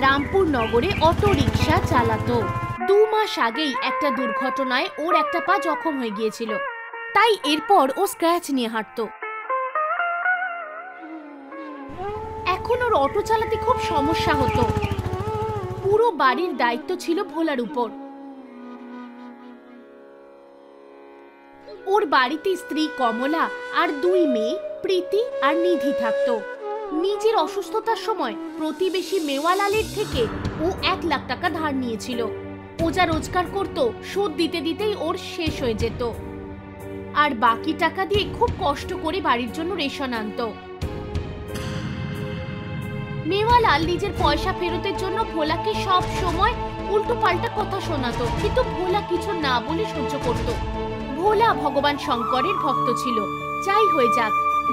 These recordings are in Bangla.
রামপুর নগরে অটো রিক্সা চালাতো। 2 মাস আগেই একটা দুর্ঘটনায় ওর একটা পা জখম হয়ে গিয়েছিল, তাই এরপর ও স্ক্র্যাচ নিয়ে হাঁটতো। এখন ওর অটো চালাতে খুব সমস্যা হতো। পুরো বাড়ির দায়িত্ব ছিল ভোলার উপর। ওর বাড়িতে স্ত্রী কমলা আর 2 মেয়ে প্রীতি আর নিধি থাকতো। নিজের অসুস্থতার সময় প্রতিবেশী মেওয়ালালের থেকে ও 1 লাখ টাকা ধার নিয়েছিল। ও যা রোজগার করত শোধ দিতে দিতেই ওর শেষ হয়ে যেত, আর বাকি টাকা দিয়ে খুব কষ্ট করে বাড়ির জন্য রেশন আনতো। মেওয়ালাল নিজের পয়সা ফেরতের জন্য ভোলাকে সব সময় উল্টো পাল্টা কথা শোনাতো, কিন্তু ভোলা কিছু না বলে সহ্য করত। ভোলা ভগবান শঙ্করের ভক্ত ছিল। যাই হয়ে যাক,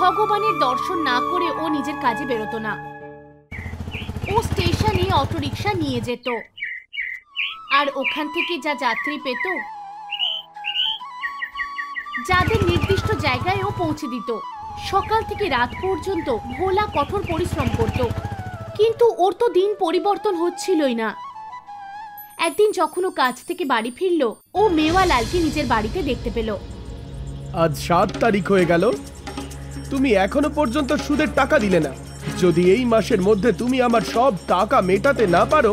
ভগবানের দর্শন না করে ও নিজের কাজে বেরোতো না। ও স্টেশনে অটোরিকশা নিয়ে যেত আর ওখান থেকে যা যাত্রী পেত যাদের নির্দিষ্ট জায়গায় ও পৌঁছে দিত। সকাল থেকে রাত পর্যন্ত ভোলা কঠোর পরিশ্রম করত, কিন্তু ওর তো দিন পরিবর্তন হচ্ছিলই না। একদিন যখন ও কাজ থেকে বাড়ি ফিরল, ও মেওয়ালালকে নিজের বাড়িতে দেখতে পেল। আজ 7 তারিখ হয়ে গেল, তুমি এখনো পর্যন্ত সুদের টাকা দিলে না। যদি এই মাসের মধ্যে তুমি আমার সব টাকা মেটাতে না পারো,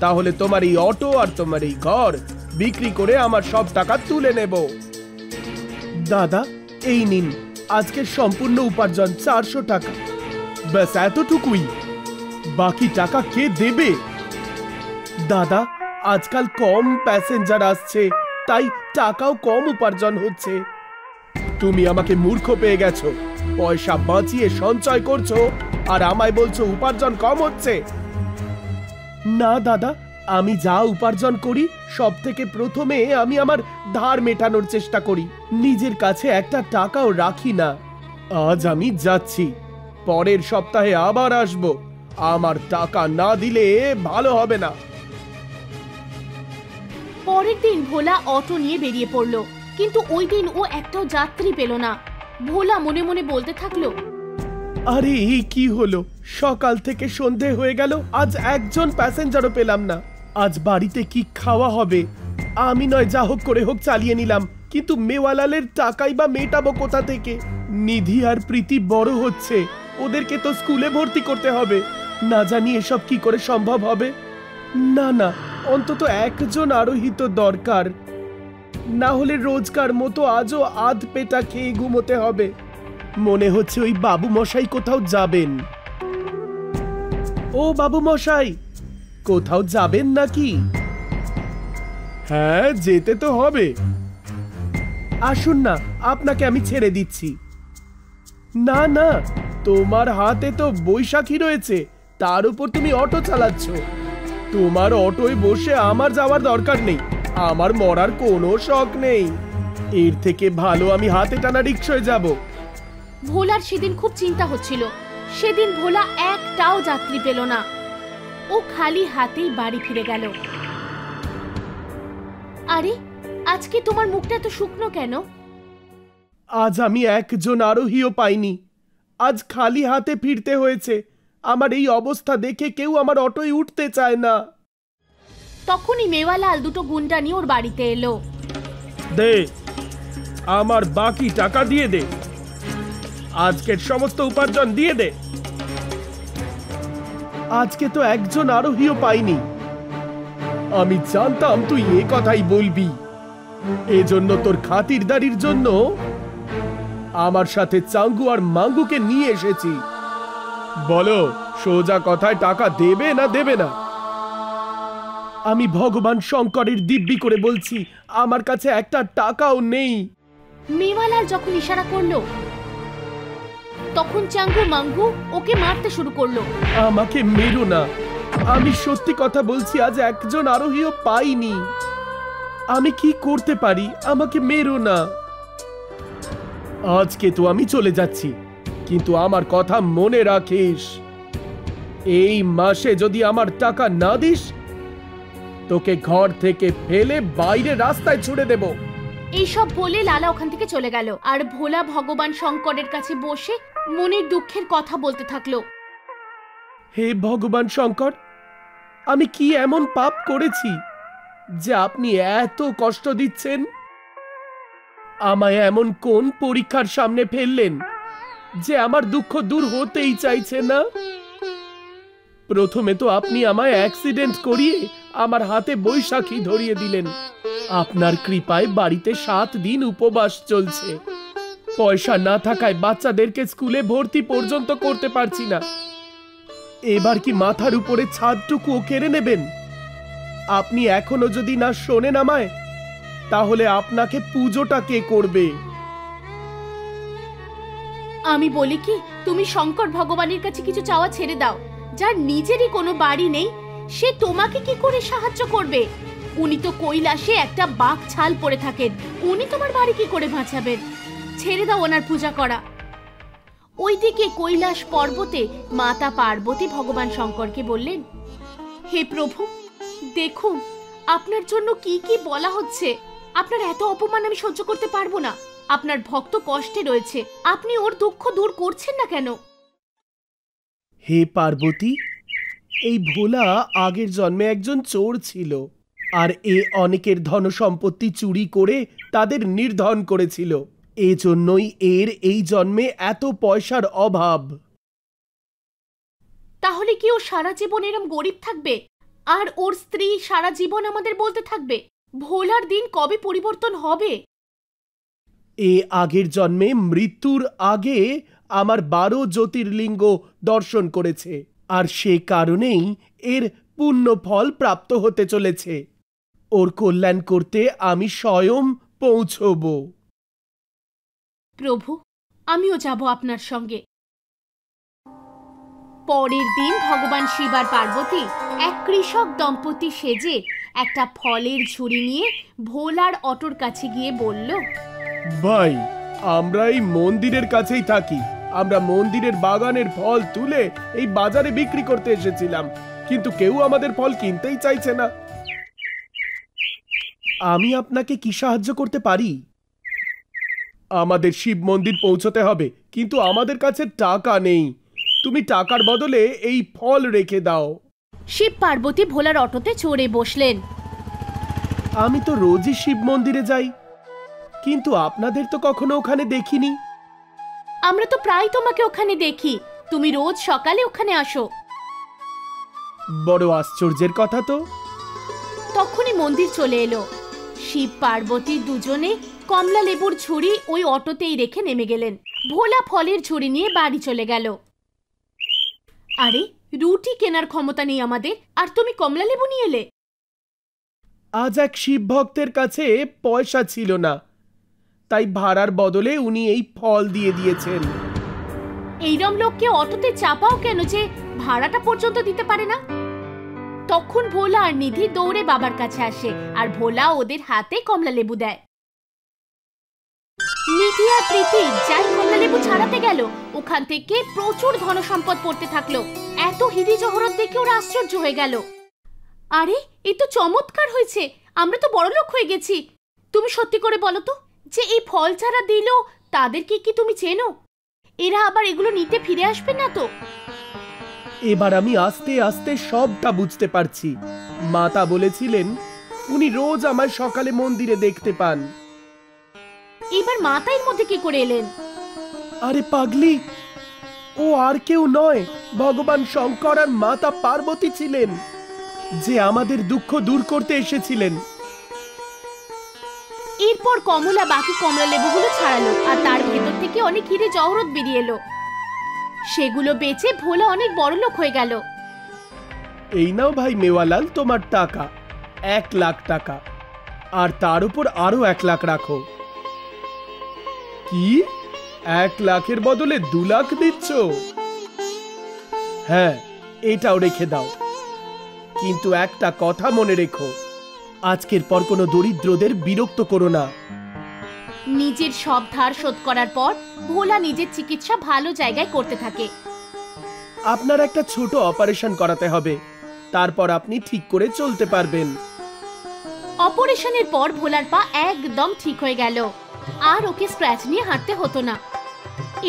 তাহলে তোমার এই অটো আর তোমার এই ঘর বিক্রি করে আমার সব টাকা তুলে নেব। দাদা, এই নিন আজকের সম্পূর্ণ উপার্জন 400 টাকা। ব্যাস এতটুকুই, বাকি টাকা কে দেবে? দাদা, আজকাল কম প্যাসেঞ্জার আসছে, তাই টাকাও কম উপার্জন হচ্ছে। তুমি আমাকে মূর্খ পেয়ে গেছো। পয়সা বাঁচিয়ে সঞ্চয় করছো আর আমায় বলছো উপার্জন কম হচ্ছে। না দাদা, আমি যা উপার্জন করি সব থেকে প্রথমে আমি আমার ধার মেটানোর চেষ্টা করি। নিজের কাছে একটা টাকাও রাখি না। আজ আমি যাচ্ছি, পরের সপ্তাহে আবার আসব। আমার টাকা না দিলে ভালো হবে না। পরের দিন ভোলা অটো নিয়ে বেরিয়ে পড়ল, কিন্তু ওই দিন ও একটাও যাত্রী পেল না। ভোলা মনে মনে বলতে থাকলো, আরে এই কি হলো? সকাল থেকে সন্ধে হয়ে গেল, আজ একজন প্যাসেঞ্জারও পেলাম না। আজ বাড়িতে কি খাওয়া হবে? আমি নয় যা হোক করে হোক চালিয়ে নিলাম, কিন্তু মেওয়ালালের টাকাই বা মেটাবো কোথা থেকে? নিধি আর প্রীতি বড় হচ্ছে, ওদেরকে তো স্কুলে ভর্তি করতে হবে। না জানি এসব কি করে সম্ভব হবে। না না, অন্তত একজন আরোহিত দরকার, না হলে রোজকার মতো আজও আধ পেটা খেয়ে ঘুমোতে হবে। মনে হচ্ছে ওই বাবু মশাই কোথাও যাবেন। ও বাবু মশাই, কোথাও যাবেন নাকি? হ্যাঁ, যেতে তো হবে। আসুন না, আপনাকে আমি ছেড়ে দিচ্ছি। না না, তোমার হাতে তো বৈশাখী রয়েছে, তার উপর তুমি অটো চালাচ্ছ। তোমার অটোয় বসে আমার যাওয়ার দরকার নেই, আমার মরার কোনো শখ নেই। এর থেকে ভালো আমি হাতে টানা রিক্সায় যাব। ভোলার সেদিন খুব চিন্তা হচ্ছিল। সেদিন ভোলা একটাও যাত্রী পেল না। ও খালি হাতেই বাড়ি ফিরে গেল। আরে, আজকে তোমার মুখটা এত শুকনো কেন? আজ আমি একজন আরোহীও পাইনি। আজ খালি হাতে ফিরতে হয়েছে। আমার এই অবস্থা দেখে কেউ আমার অটোয় উঠতে চায় না। তখনই মেওয়ালাল 2 গুন্ডা নিয়ে ওর বাড়িতে এলো। দে, আমার বাকি টাকা দিয়ে দে। আজকের সমস্ত উপার্জন দিয়ে দে। আজকে তো একজন আরোহীও পাইনি। আমি জানতাম তুই এ কথাই বলবি। এজন্য তোর খাতিরদারির জন্য আমার সাথে চাঙ্গু আর মাঙ্গুকে নিয়ে এসেছি। বলো, সোজা কথায় টাকা দেবে না দেবে না? আমি ভগবান শঙ্করের দিব্যি করে বলছি, আমার কাছে একটা টাকাও নেই। মেওয়ালাল যখন ইশারা করলো, তখন চাঙ্গু মাঙ্গু ওকে মারতে শুরু করলো। আমাকে মেরো না, আমি সত্যি কথা বলছি, আজ একজন আরোহীও পাইনি। আমি কি করতে পারি? আমাকে মেরো না। আজকে তো আমি চলে যাচ্ছি, কিন্তু আমার কথা মনে রাখিস, এই মাসে যদি আমার টাকা না দিস, তোকে ঘর থেকে ফেলে বাইরে রাস্তায় ছুড়ে দেব। এইসব বলে লালা ওখান থেকে চলে গেল, আর ভোলা ভগবান শঙ্করের কাছে বসে মনের দুঃখের কথা বলতে থাকলো। হে ভগবান শঙ্কর, আমি কি এমন পাপ করেছি যে আপনি এত কষ্ট দিচ্ছেন? আমায় এমন কোন পরীক্ষার সামনে ফেললেন যে আমার দুঃখ দূর হতেই চাইছে না? প্রথমে তো আপনি আমায় অ্যাক্সিডেন্ট করিয়ে আমার হাতে বৈশাখী ধরিয়ে দিলেন। আপনার কৃপায় বাড়িতে 7 দিন উপবাস চলছে। পয়সা না থাকায় বাচ্চাদেরকে স্কুলে ভর্তি পর্যন্ত করতে পারছি না। এবার কি মাথার উপরে ছাদটুকুও কেড়ে নেবেন? আপনি এখনো যদি না শোনেন আমায়, তাহলে আপনাকে পুজোটা কে করবে? আমি বলি কি, তুমি শঙ্কর ভগবানের কাছে কিছু চাওয়া ছেড়ে দাও। যার নিজেরই কোনো বাড়ি নেই, সে তোমাকে কি করে সাহায্য করবে? উনি তো কৈলাসে একটা বাঘ ছাল পরে থাকেন, উনি তোমার বাড়ি কি করে বাঁচাবেন? ছেড়ে দাও ওনার পূজা করা। ওইদিকে কৈলাস পর্বতে মাতা পার্বতী ভগবান শঙ্করকে বললেন, হে প্রভু, দেখুন আপনার জন্য কি কি বলা হচ্ছে। আপনার এত অপমান আমি সহ্য করতে পারবো না। আপনার ভক্ত কষ্টে রয়েছে, আপনি ওর দুঃখ দূর করছেন না কেন? হে পার্বতী, এই ভোলা আগের জন্মে একজন চোর ছিল, আর এ অনেকের ধন সম্পত্তি চুরি করে তাদের নির্ধন করেছিল। এজন্যই এর এই জন্মে এত পয়সার অভাব। তাহলে কি ও সারা জীবন এরম গরিব থাকবে? আর ওর স্ত্রী সারা জীবন আমাদের বলতে থাকবে ভোলার দিন কবে পরিবর্তন হবে? এ আগের জন্মে মৃত্যুর আগে আমার 12 জ্যোতির্লিঙ্গ দর্শন করেছে, আর সে কারণেই এর পুণ্য ফল প্রাপ্ত হতে চলেছে। ওর কল্যাণ করতে আমি স্বয়ং পৌঁছব। প্রভু, আমিও যাব আপনার সঙ্গে। পরের দিন ভগবান শিব আর পার্বতী এক কৃষক দম্পতি সেজে একটা ফলের ঝুড়ি নিয়ে ভোলার অটোর কাছে গিয়ে বলল, ভাই, আমরা এই মন্দিরের কাছেই থাকি। আমরা মন্দিরের বাগানের ফল তুলে এই বাজারে বিক্রি করতে এসেছিলাম, কিন্তু কেউ আমাদের ফল কিনতেই চাইছে না। আমি আপনাকে কি সাহায্য করতে পারি? আমাদের শিব মন্দির পৌঁছতে হবে, কিন্তু আমাদের কাছে টাকা নেই। তুমি টাকার বদলে এই ফল রেখে দাও। শিব পার্বতী ভোলার অটোতে চড়ে বসলেন। আমি তো রোজই শিব মন্দিরে যাই, কিন্তু আপনাদের তো কখনো ওখানে দেখিনি। আমরা তো প্রায় তোমাকে ওখানে দেখি, তুমি রোজ সকালে ওখানে আসো। বড় আশ্চর্যের কথা তো। তখনই মন্দির চলে এলো। শিব পার্বতী দুজনে কমলা লেবুর ঝুড়ি ওই অটোতেই রেখে নেমে গেলেন। ভোলা ফলের ঝুড়ি নিয়ে বাড়ি চলে গেল। আরে, রুটি কেনার ক্ষমতা নেই আমাদের, আর তুমি কমলা লেবু নিয়ে এলে? আজ এক শিব ভক্তের কাছে পয়সা ছিল না, তাই ভাড়ার বদলে উনি এই ফল দিয়ে দিয়েছেন। এইরম লোককে অটোতে চাপাও কেন যে ভাড়াটা পর্যন্ত দিতে পারে না? তখন ভোলা আর নিধি দৌড়ে বাবার কাছে আসে, আর ভোলা ওদের হাতে কমলা লেবু দেয়। নিধি আর প্রীতি যাই কমলা লেবু ছাড়াতে গেল, ওখান থেকে প্রচুর ধনসম্পদ পড়তে থাকলো। এত হিরি জহরত দেখে ওরা আশ্চর্য হয়ে গেল। আরে, এ তো চমৎকার হয়েছে, আমরা তো বড়লোক হয়ে গেছি। তুমি সত্যি করে বলো তো, যে এই ফল ছাড়া দিল তাদেরকে কি তুমি চেনো? এরা আবার এগুলো নিতে ফিরে আসবে না তো? এবার আমি আস্তে আস্তে সবটা বুঝতে পারছি। মাতা বলেছিলেন উনি রোজ আমায় সকালে মন্দিরে দেখতে পান। এবার মাতা এর মধ্যে কি করে এলেন? আরে পাগলি, ও আর কেউ নয়, ভগবান শঙ্কর আর মাতা পার্বতী ছিলেন, যে আমাদের দুঃখ দূর করতে এসেছিলেন। এরপর কমলা বাকি কমলা লেবুগুলো ছাড়ালো, আর তার ভেতর থেকে অনেক হিরে জহরত বেরিয়ে এলো। সেগুলো বেচে ভোলা অনেক বড়লোক হয়ে গেল। এই নাও ভাই মেওয়ালাল, তোমার টাকা 1 লাখ টাকা, আর তার উপর আরো 1 লাখ রাখো। কি 1 লাখের বদলে 2 লাখ দিচ্ছ? হ্যাঁ, এটাও রেখে দাও, কিন্তু একটা কথা মনে রেখো, আজকের পর কোনো দরিদ্রদের বিরক্ত করো না। নিজের সব ধার শোধ করার পর ভোলা নিজের চিকিৎসা ভালো জায়গায় করতে থাকে। আপনার একটা ছোট অপারেশন করাতে হবে, তারপর আপনি ঠিক করে চলতে পারবেন। অপারেশনের পর ভোলার পা একদম ঠিক হয়ে গেল, আর ওকে স্ক্র্যাচ নিয়ে হাঁটতে হতো না।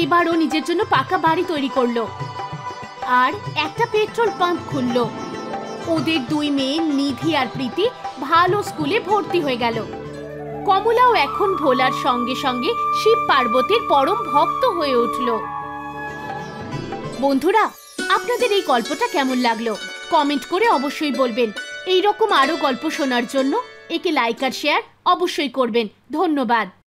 এবার ও নিজের জন্য পাকা বাড়ি তৈরি করলো, আর একটা পেট্রোল পাম্প খুললো। ওদের দুই মেয়ে নিধি আর প্রীতি ভালো স্কুলে ভর্তি হয়ে গেল। কমলাও এখন ভোলার সঙ্গে সঙ্গে শিব পার্বতীর পরম ভক্ত হয়ে উঠল। বন্ধুরা, আপনাদের এই গল্পটা কেমন লাগলো কমেন্ট করে অবশ্যই বলবেন। এই রকম আরো গল্প শোনার জন্য একে লাইক আর শেয়ার অবশ্যই করবেন। ধন্যবাদ।